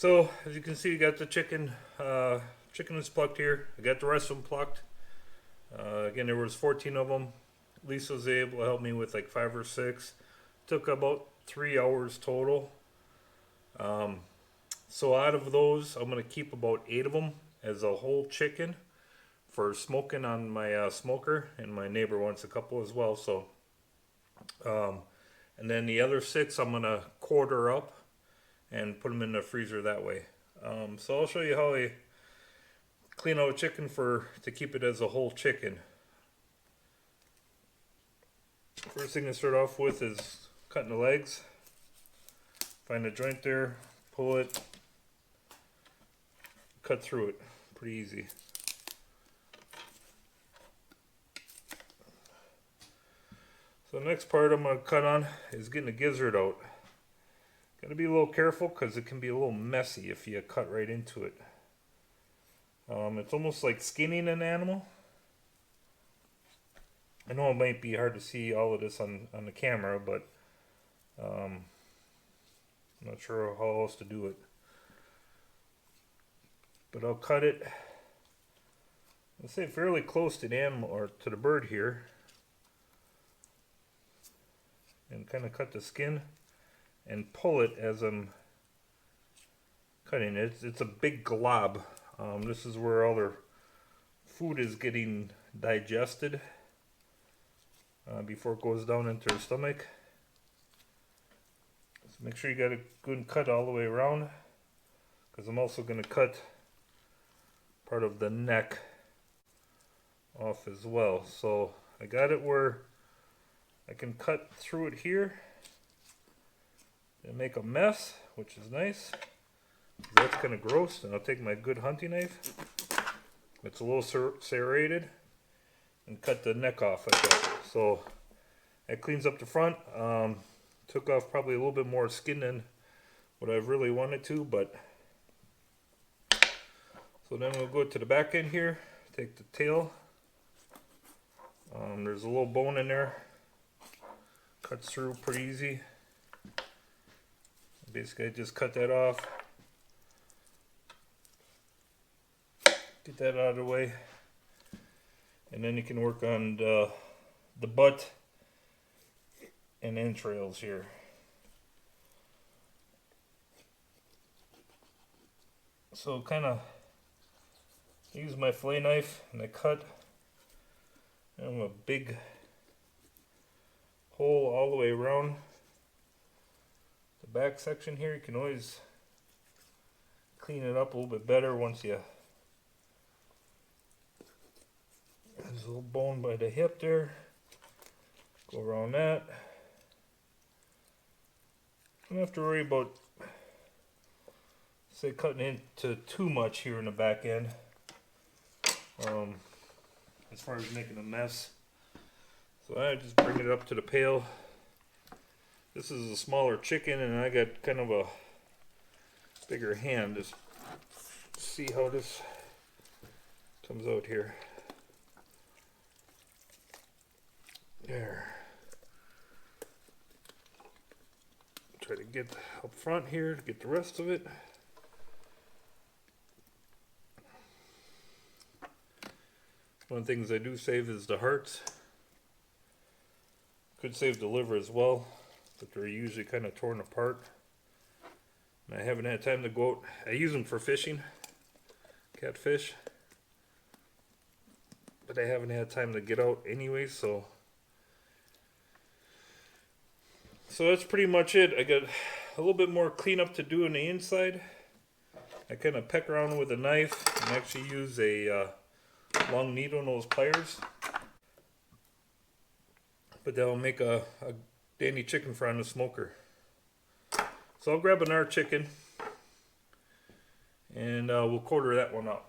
So as you can see, you got the chicken. Chicken is plucked here. I got the rest of them plucked. Again, there was 14 of them. Lisa was able to help me with like 5 or 6. Took about 3 hours total. So out of those, I'm gonna keep about 8 of them as a whole chicken for smoking on my smoker, and my neighbor wants a couple as well. So, and then the other 6 I'm gonna quarter up and put them in the freezer that way. So I'll show you how I clean out a chicken to keep it as a whole chicken. First thing to start off with is cutting the legs. Find a joint there, pull it, cut through it. Pretty easy. So the next part I'm going to cut on is getting the gizzard out. Got to be a little careful because it can be a little messy if you cut right into it. It's almost like skinning an animal. I know it might be hard to see all of this on the camera, but I'm not sure how else to do it. But I'll cut it, let's say fairly close to the animal or to the bird here, and kind of cut the skin and pull it as I'm cutting it. It's a big glob. This is where all their food is getting digested before it goes down into their stomach. So make sure you got a good cut all the way around, because I'm also going to cut part of the neck off as well. So I got it where I can cut through it here and make a mess, which is nice. That's kind of gross. And I'll take my good hunting knife, it's a little serrated, and cut the neck off like that. So that cleans up the front. Took off probably a little bit more skin than what I really wanted to, but so then we'll go to the back end here, take the tail. There's a little bone in there, cuts through pretty easy. Basically I just cut that off, get that out of the way, and then you can work on the butt and entrails here. So kind of use my fillet knife and I cut a big hole all the way around the back section here. You can always clean it up a little bit better once you... There's a little bone by the hip there. Go around that. Don't have to worry about, say, cutting into too much here in the back end. As far as making a mess. So I just bring it up to the pail. This is a smaller chicken and I got kind of a bigger hand. Just see how this comes out here. There. Try to get up front here to get the rest of it. One of the things I do save is the hearts. Could save the liver as well, but they're usually kind of torn apart. And I haven't had time to go out. I use them for fishing, catfish, but I haven't had time to get out anyway, so that's pretty much it. I got a little bit more cleanup to do on the inside. I kind of peck around with a knife and actually use a long needle nose pliers, but that will make a dandy chicken fry on the smoker. So I'll grab another chicken and we'll quarter that one up.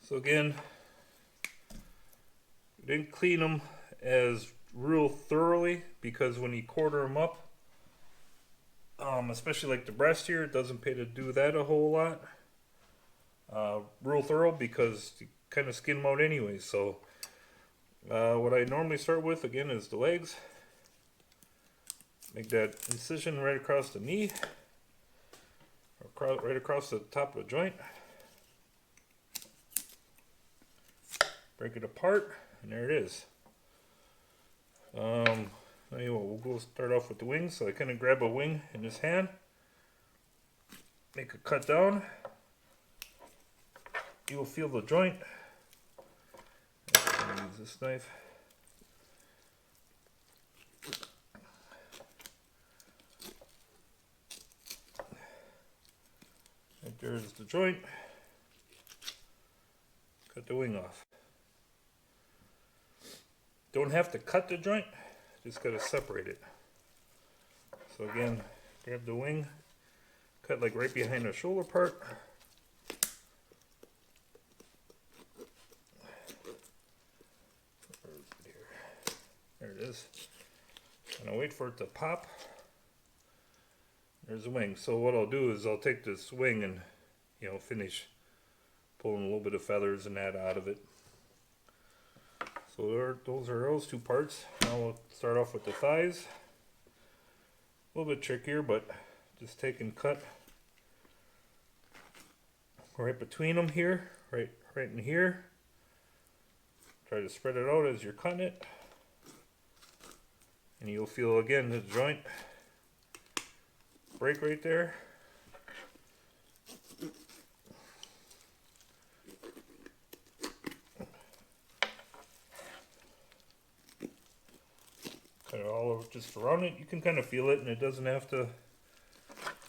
So again, didn't clean them as real thoroughly because when you quarter them up, especially like the breast here, it doesn't pay to do that a whole lot. real thorough because you kind of skin them out anyway. So what I normally start with again is the legs. Make that incision right across the knee, right across the top of the joint. Break it apart, and there it is. Anyway, we'll go start off with the wings. So I kind of grab a wing in this hand, make a cut down. You will feel the joint. I'm gonna use this knife. Right there's the joint. Cut the wing off. Don't have to cut the joint, just gotta separate it. So again, grab the wing, cut like right behind the shoulder part. There it is. And I'll wait for it to pop. There's the wing. So what I'll do is I'll take this wing and, finish pulling a little bit of feathers and that out of it. So those are those two parts. Now we'll start off with the thighs. A little bit trickier, but just take and cut right between them here, right in here. Try to spread it out as you're cutting it. And you'll feel again the joint break right there. Cut it all over just around it. You can kind of feel it, and it doesn't have to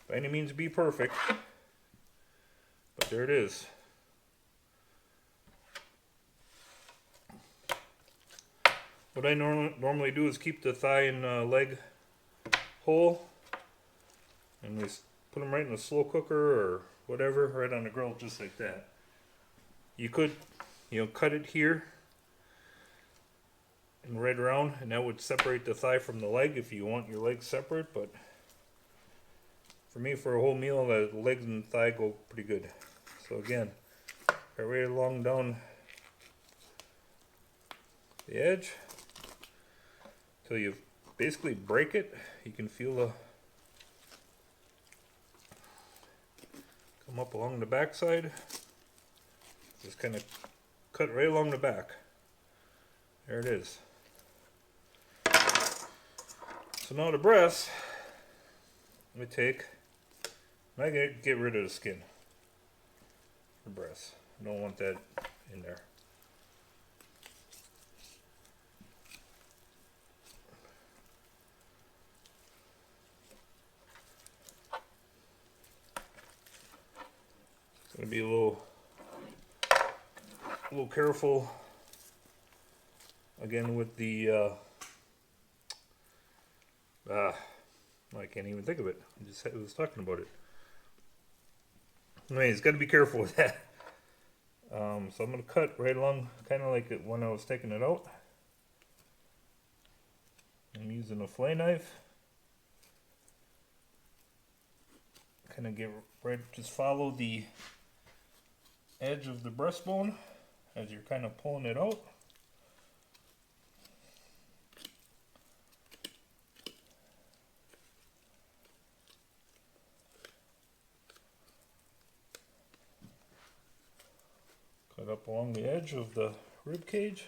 by any means be perfect. But there it is. What I normally do is keep the thigh and leg whole, and we put them right in the slow cooker or whatever, right on the grill, just like that. You could, cut it here and right around, and that would separate the thigh from the leg if you want your legs separate. But for me, for a whole meal, the legs and thigh go pretty good. So again, cut right along down the edge till you basically break it. You can feel the come up along the back side. Just kind of cut right along the back. There it is. So now the breast, let me take, I get rid of the skin. The breast. I don't want that in there. It's going to be a little careful again with the I can't even think of it. I was talking about it. Anyways, got to be careful with that. So I'm going to cut right along, kind of like it when I was taking it out. I'm using a fillet knife. Kind of get right, just follow the edge of the breastbone as you're kind of pulling it out. Cut up along the edge of the rib cage.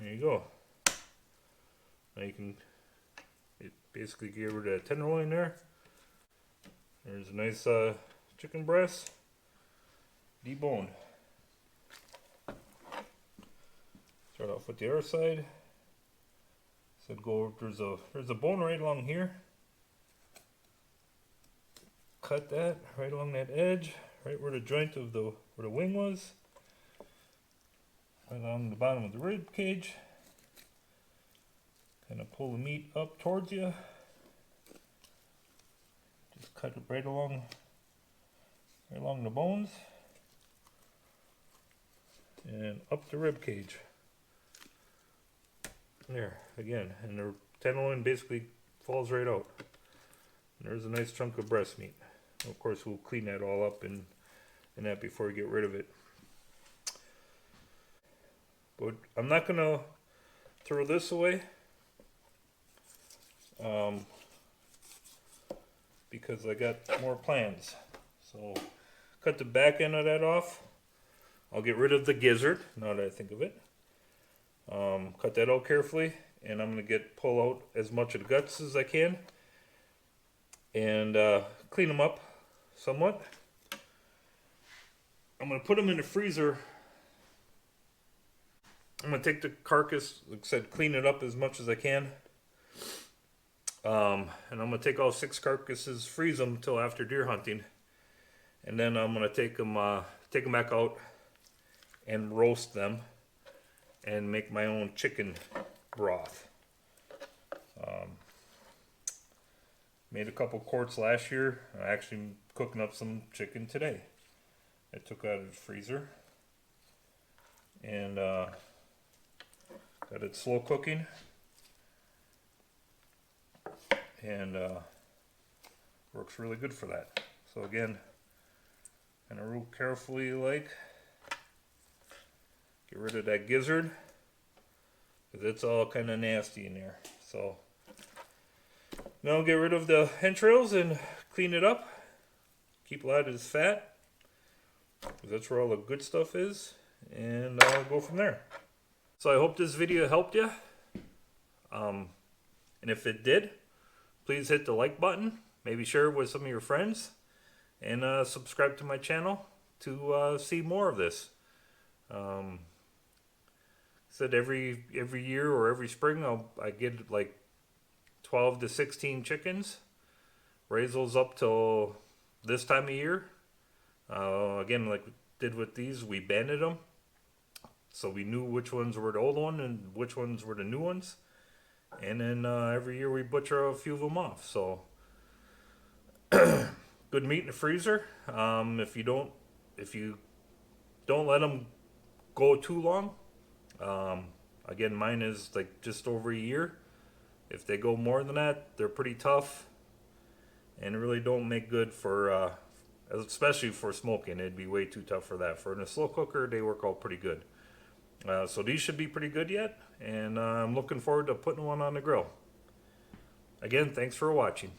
There you go. Now you can basically get rid of that tenderloin there. There's a nice chicken breast, deboned. Start off with the other side. Said go. There's a bone right along here. Cut that right along that edge, right where the joint of where the wing was. Right along the bottom of the rib cage. Kind of pull the meat up towards you. Just cut it right along the bones. And up the rib cage. There, again, and the tenderloin basically falls right out. And there's a nice chunk of breast meat. Of course, we'll clean that all up and in that before we get rid of it. But I'm not gonna throw this away because I got more plans. So cut the back end of that off. I'll get rid of the gizzard now that I think of it. Cut that out carefully, and I'm gonna pull out as much of the guts as I can and clean them up somewhat. I'm gonna put them in the freezer. I'm gonna take the carcass, like I said, clean it up as much as I can. And I'm gonna take all 6 carcasses, freeze them till after deer hunting, and then I'm gonna take them back out and roast them and make my own chicken broth. Made a couple quarts last year. I'm actually cooking up some chicken today. I took out of the freezer and got it slow cooking, and works really good for that. So again, kind of real carefully, like, get rid of that gizzard because it's all kind of nasty in there. So now get rid of the entrails and clean it up. Keep a lot of this fat because that's where all the good stuff is, and I'll go from there. So I hope this video helped you, and if it did, please hit the like button, maybe share it with some of your friends, and subscribe to my channel to see more of this. Said every year or every spring I get like 12 to 16 chickens, raise those up till this time of year. Again, like we did with these, we banded them so we knew which ones were the old one and which ones were the new ones, and then every year we butcher a few of them off. So good meat in the freezer. If you don't let them go too long, again, mine is like just over a year. If they go more than that, they're pretty tough and really don't make good for especially for smoking. It'd be way too tough for that. For in a slow cooker, they work out pretty good. So these should be pretty good yet, and I'm looking forward to putting one on the grill. Again, thanks for watching.